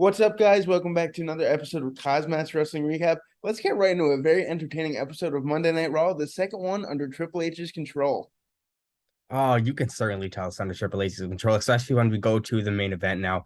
What's up, guys? Welcome back to another episode of KozMatt Wrestling Recap. Let's get right into a very entertaining episode of Monday Night Raw, the second one under Triple H's control. Oh, you can certainly tell it's under Triple H's control, especially when we go to the main event now.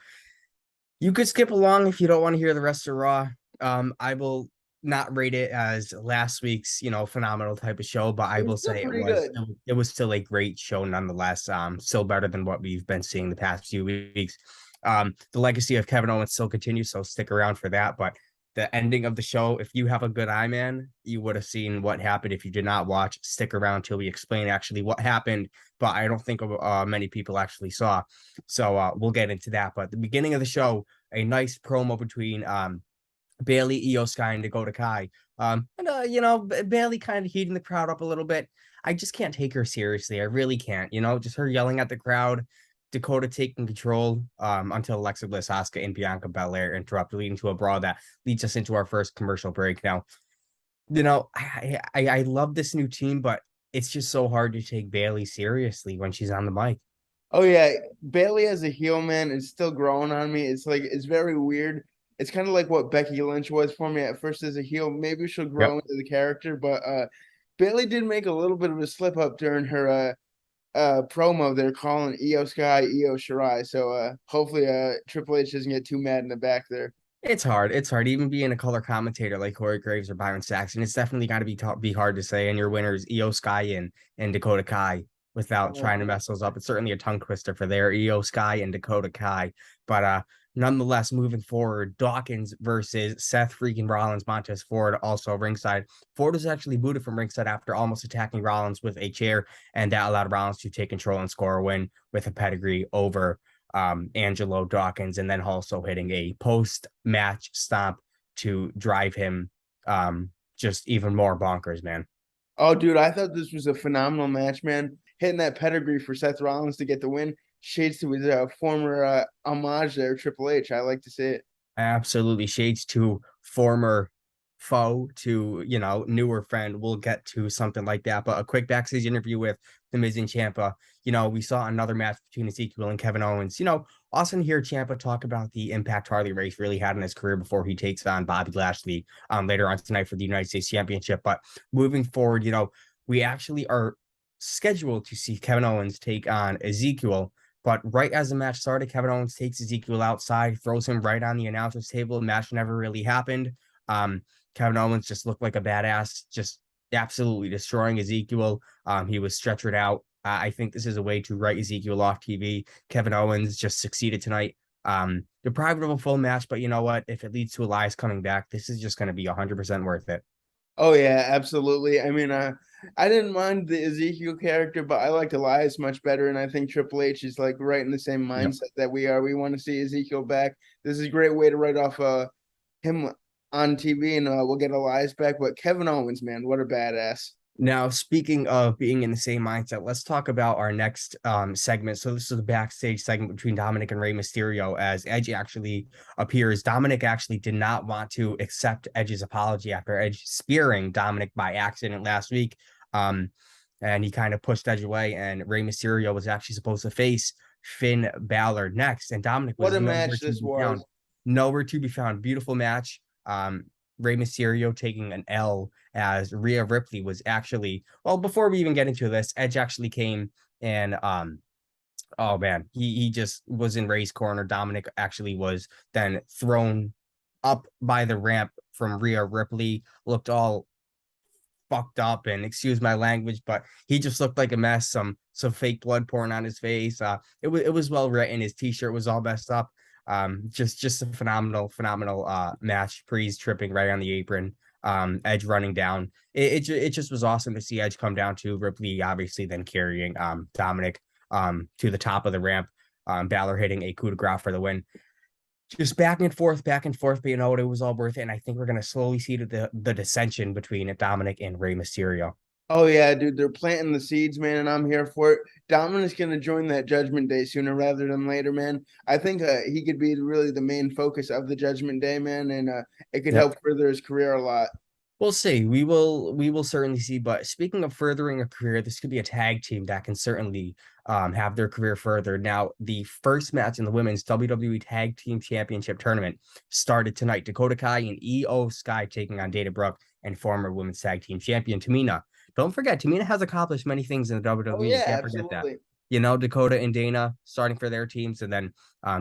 You could skip along if you don't want to hear the rest of Raw. I will not rate it as last week's, phenomenal type of show, but I It was will still say it pretty was good. it was still a great show nonetheless. Still better than what we've been seeing the past few weeks. The legacy of Kevin Owens still continues, so stick around for that. But the ending of the show, if you have a good eye, man, you would have seen what happened. If you did not watch, stick around till we explain actually what happened. But I don't think many people actually saw. So we'll get into that. But the beginning of the show, a nice promo between Bailey, Io Sky, and Dakota Kai. Bailey kind of heating the crowd up a little bit. I just can't take her seriously. I really can't. Just her yelling at the crowd. Dakota taking control until Alexa Bliss, Asuka, and Bianca Belair interrupt, leading to a brawl that leads us into our first commercial break. Now, I love this new team, but it's just so hard to take Bailey seriously when she's on the mic. Oh yeah, Bailey as a heel, man, is still growing on me. It's very weird. It's kind of like what Becky Lynch was for me at first as a heel. Maybe she'll grow Yep. into the character, but Bailey did make a little bit of a slip up during her promo. They're calling Io Sky Io Shirai. So hopefully Triple H doesn't get too mad in the back there. It's hard. It's hard. Even being a color commentator like Corey Graves or Byron Saxton, it's definitely got to be hard to say. And your winners, Io Sky and Dakota Kai, without trying to mess those up. It's certainly a tongue twister for their Io Sky and Dakota Kai. But nonetheless, moving forward, Dawkins versus Seth freaking Rollins, Montez Ford also ringside. Ford was actually booted from ringside after almost attacking Rollins with a chair, and that allowed Rollins to take control and score a win with a pedigree over Angelo, Dawkins, and then also hitting a post-match stomp to drive him just even more bonkers, man. Oh, dude, I thought this was a phenomenal match, man. Hitting that pedigree for Seth Rollins to get the win. Shades to his former homage there, Triple H. I like to say it. Absolutely shades to former foe to newer friend. We'll get to something like that. But a quick backstage interview with the Miz and Champa. We saw another match between Ezekiel and Kevin Owens. Often hear Champa talk about the impact Harley Race really had in his career before he takes on Bobby Lashley later on tonight for the United States Championship. But moving forward, we actually are scheduled to see Kevin Owens take on Ezekiel. But right as the match started, Kevin Owens takes Ezekiel outside, throws him right on the announcer's table. The match never really happened. Kevin Owens just looked like a badass, just absolutely destroying Ezekiel. He was stretchered out. I think this is a way to write Ezekiel off TV. Kevin Owens just succeeded tonight. Deprived of a full match, but you know what? If it leads to Elias coming back, this is just going to be 100% worth it. Oh yeah, absolutely. I mean, I didn't mind the Ezekiel character, but I liked Elias much better, and I think Triple H is like right in the same Yep. mindset that we are. We want to see Ezekiel back. This is a great way to write off him on TV, and we'll get Elias back. But Kevin Owens, man, what a badass! Now, speaking of being in the same mindset, let's talk about our next segment. So this is a backstage segment between Dominic and Rey Mysterio as Edge actually appears. Dominic actually did not want to accept Edge's apology after Edge spearing Dominic by accident last week. And he kind of pushed Edge away, and Rey Mysterio was actually supposed to face Finn Balor next, and Dominic What was a nowhere match to this be found. was. Nowhere to be found. Beautiful match. Rey Mysterio taking an L as Rhea Ripley was actually, well, before we even get into this, Edge actually came and oh man, he just was in Rey's corner. Dominic actually was then thrown up by the ramp from Rhea Ripley, looked all fucked up, and excuse my language, but he just looked like a mess. Some fake blood pouring on his face. It was well written. His t-shirt was all messed up. Just a phenomenal match. Breeze tripping right on the apron. Edge running down. It just was awesome to see Edge come down to Ripley, obviously then carrying Dominic to the top of the ramp. Balor hitting a coup de grace for the win. Just back and forth, but you know what? It was all worth it. And I think we're gonna slowly see the dissension between Dominic and Rey Mysterio. Oh yeah, dude, they're planting the seeds, man, and I'm here for it. Dominic's gonna join that Judgment Day sooner rather than later, man. I think he could be really the main focus of the Judgment Day, man, and it could Yep. help further his career a lot. We'll see. We will certainly see. But speaking of furthering a career, this could be a tag team that can certainly have their career further. Now, the first match in the women's WWE Tag Team Championship tournament started tonight. Dakota Kai and Io Sky taking on Dana Brooke and former women's tag team champion Tamina. Don't forget, Tamina has accomplished many things in the Oh WWE. You yeah, can't forget that. absolutely. Dakota and Dana starting for their teams, and then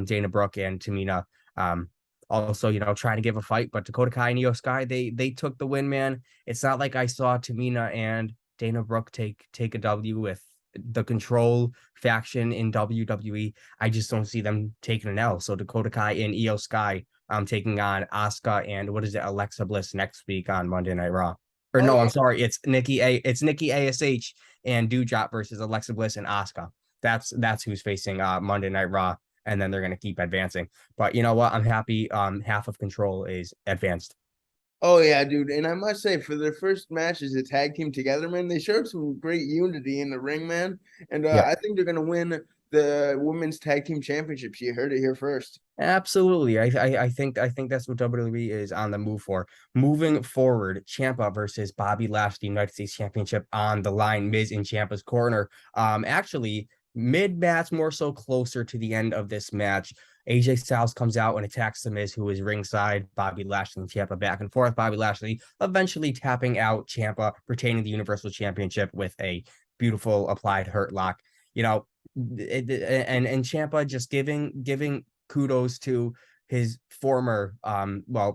Dana Brooke and Tamina um, also, trying to give a fight. But Dakota Kai and Io Sky, they took the win, man. It's not like I saw Tamina and Dana Brooke take a W with the Control faction in WWE. I just don't see them taking an L. So Dakota Kai and Io Sky taking on Asuka and what is it, Alexa Bliss next week on Monday Night Raw. Or Oh no, I'm yeah. sorry, it's Nikki ASH and Doudrop versus Alexa Bliss and Asuka. That's who's facing Monday Night Raw, and then they're gonna keep advancing. But you know what? I'm happy. Half of Control is advanced. Oh yeah, dude. And I must say, for their first match as a tag team together, man, they showed some great unity in the ring, man. And Yep. I think they're gonna win the women's tag team championships. You heard it here first. Absolutely. I think that's what WWE is on the move for. Moving forward, Champa versus Bobby Lashley, United States Championship on the line. Miz in Champa's corner. Actually, mid-match, more so closer to the end of this match. AJ Styles comes out and attacks the Miz, who is ringside. Bobby Lashley and Champa back and forth. Bobby Lashley eventually tapping out Champa, retaining the Universal Championship with a beautiful applied hurt lock. You know, and Champa just giving kudos to his former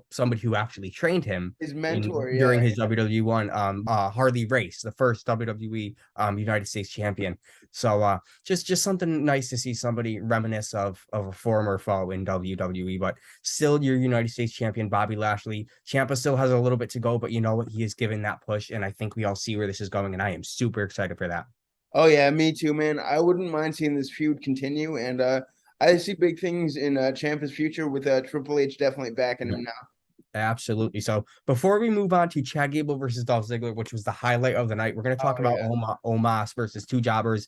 somebody who actually trained him His in mentor, during yeah. his WWE one Harley Race, the first WWE United States champion. So just something nice to see somebody reminisce of a former foe in WWE, but still your United States champion Bobby Lashley. Ciampa still has a little bit to go, but you know what, he is given that push, and I think we all see where this is going, and I am super excited for that. Oh yeah, me too, man. I wouldn't mind seeing this feud continue, and I see big things in Ciampa's future with Triple H definitely backing him now. Absolutely. So before we move on to Chad Gable versus Dolph Ziggler, which was the highlight of the night, we're going to talk Oh about yeah. Omos versus two jobbers.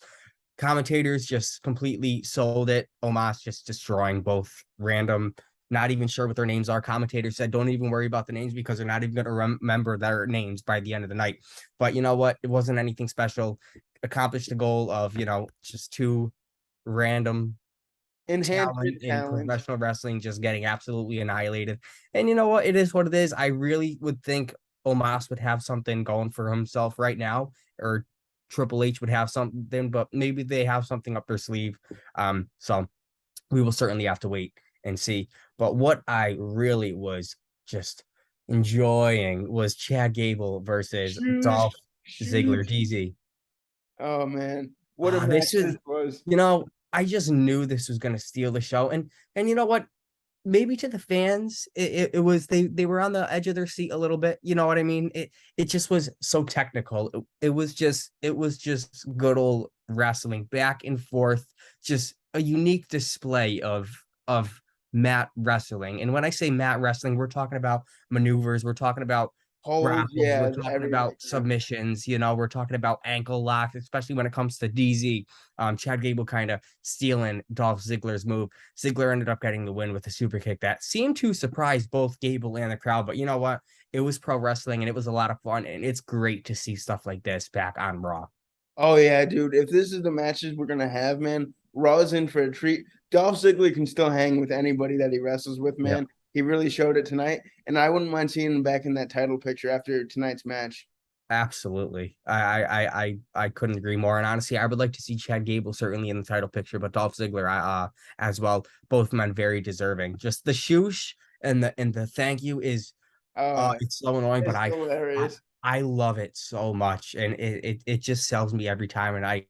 Commentators just completely sold it. Omos just destroying both random, not even sure what their names are. Commentators said, don't even worry about the names because they're not even going to remember their names by the end of the night. But you know what? It wasn't anything special. Accomplished the goal of, just two random talent Enhancement in talent. professional wrestling just getting absolutely annihilated. And you know what? It is what it is. I really would think Omos would have something going for himself right now, or Triple H would have something, but maybe they have something up their sleeve. So we will certainly have to wait and see. But what I really was just enjoying was Chad Gable versus Shoes, Dolph Ziggler, shoes. DZ. Oh man, what a This match is, this was. I just knew this was going to steal the show. And you know what? Maybe to the fans, it was they were on the edge of their seat a little bit. You know what I mean? It just was so technical. It was just good old wrestling back and forth, just a unique display of mat wrestling. And when I say mat wrestling, we're talking about maneuvers, we're talking about Holds, grapples, we're yeah, talking everything. about Yeah. submissions, we're talking about ankle locks, especially when it comes to DZ. Chad Gable kind of stealing Dolph Ziggler's move. Ziggler ended up getting the win with a super kick that seemed to surprise both Gable and the crowd. But you know what? It was pro wrestling and it was a lot of fun. And it's great to see stuff like this back on Raw. Oh yeah, dude. If this is the matches we're gonna have, man, Raw's in for a treat. Dolph Ziggler can still hang with anybody that he wrestles with, Yep. man. He really showed it tonight, and I wouldn't mind seeing him back in that title picture after tonight's match. Absolutely. I couldn't agree more. And honestly, I would like to see Chad Gable certainly in the title picture, but Dolph Ziggler as well. Both men very deserving. Just the shoosh and the thank you is Oh, it's so annoying, but it's I hilarious. I love it so much. And it just sells me every time, and I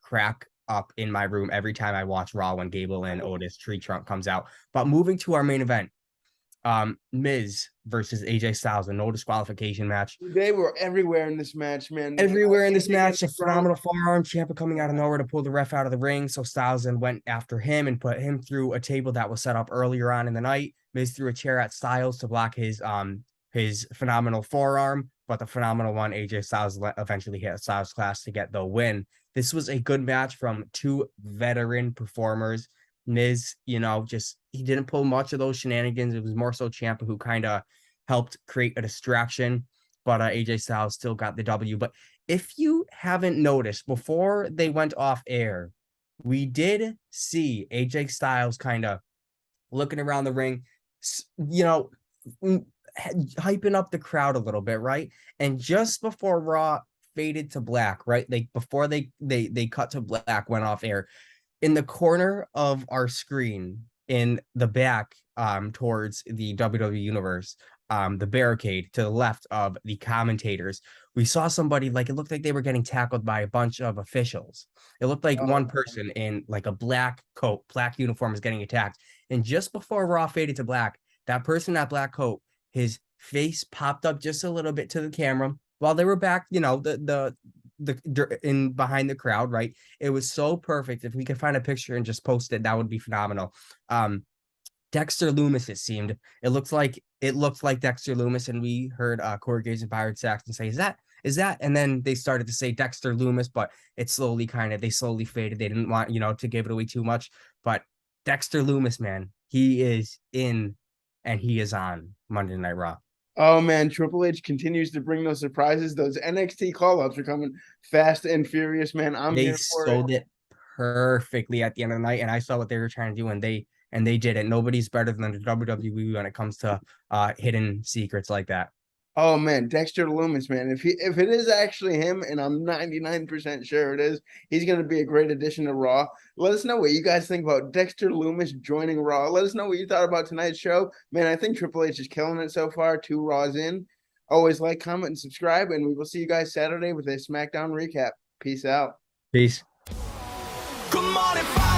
crack up in my room every time I watch Raw when Gable and Otis Tree Trunk comes out. But moving to our main event, Miz versus AJ Styles, a no disqualification match. They were everywhere in this match, man. The Everywhere in this AJ match, gets a the front. phenomenal forearm. Ciampa coming out of nowhere to pull the ref out of the ring. So Styles then went after him and put him through a table that was set up earlier on in the night. Miz threw a chair at Styles to block his phenomenal forearm, but the phenomenal one, AJ Styles eventually hit Styles Clash to get the win. This was a good match from two veteran performers. Miz, just he didn't pull much of those shenanigans. It was more so Ciampa who kind of helped create a distraction. but AJ Styles still got the W. But if you haven't noticed, before they went off air, we did see AJ Styles kind of looking around the ring, you know, hyping up the crowd a little bit, right? And just before Raw faded to black, right? Like before they cut to black, went off air, in the corner of our screen in the back towards the WWE universe, the barricade to the left of the commentators, we saw somebody, like, it looked like they were getting tackled by a bunch of officials. It looked like one person in like a black coat, black uniform, is getting attacked. And just before Raw faded to black, that person in that black coat, his face popped up just a little bit to the camera while they were back, the in behind the crowd, right? It was so perfect. If we could find a picture and just post it, that would be phenomenal. Dexter Lumis, it seemed. It looked like Dexter Lumis, and we heard Corey Graves and Byron Saxton say, is that? And then they started to say Dexter Lumis, but it slowly they slowly faded. They didn't want, to give it away too much. But Dexter Lumis, man, he is in and he is on Monday Night Raw. Oh man, Triple H continues to bring those surprises. Those NXT call-ups are coming fast and furious, man. They here for sold it perfectly at the end of the night, and I saw what they were trying to do, and they did it. Nobody's better than the WWE when it comes to hidden secrets like that. Oh man, Dexter Lumis, man. If it is actually him, and I'm 99% sure it is, he's gonna be a great addition to Raw. Let us know what you guys think about Dexter Lumis joining Raw. Let us know what you thought about tonight's show. Man, I think Triple H is killing it so far. 2 Raws in. Always like, comment, and subscribe, and we will see you guys Saturday with a SmackDown recap. Peace out. Peace. Come on and fight.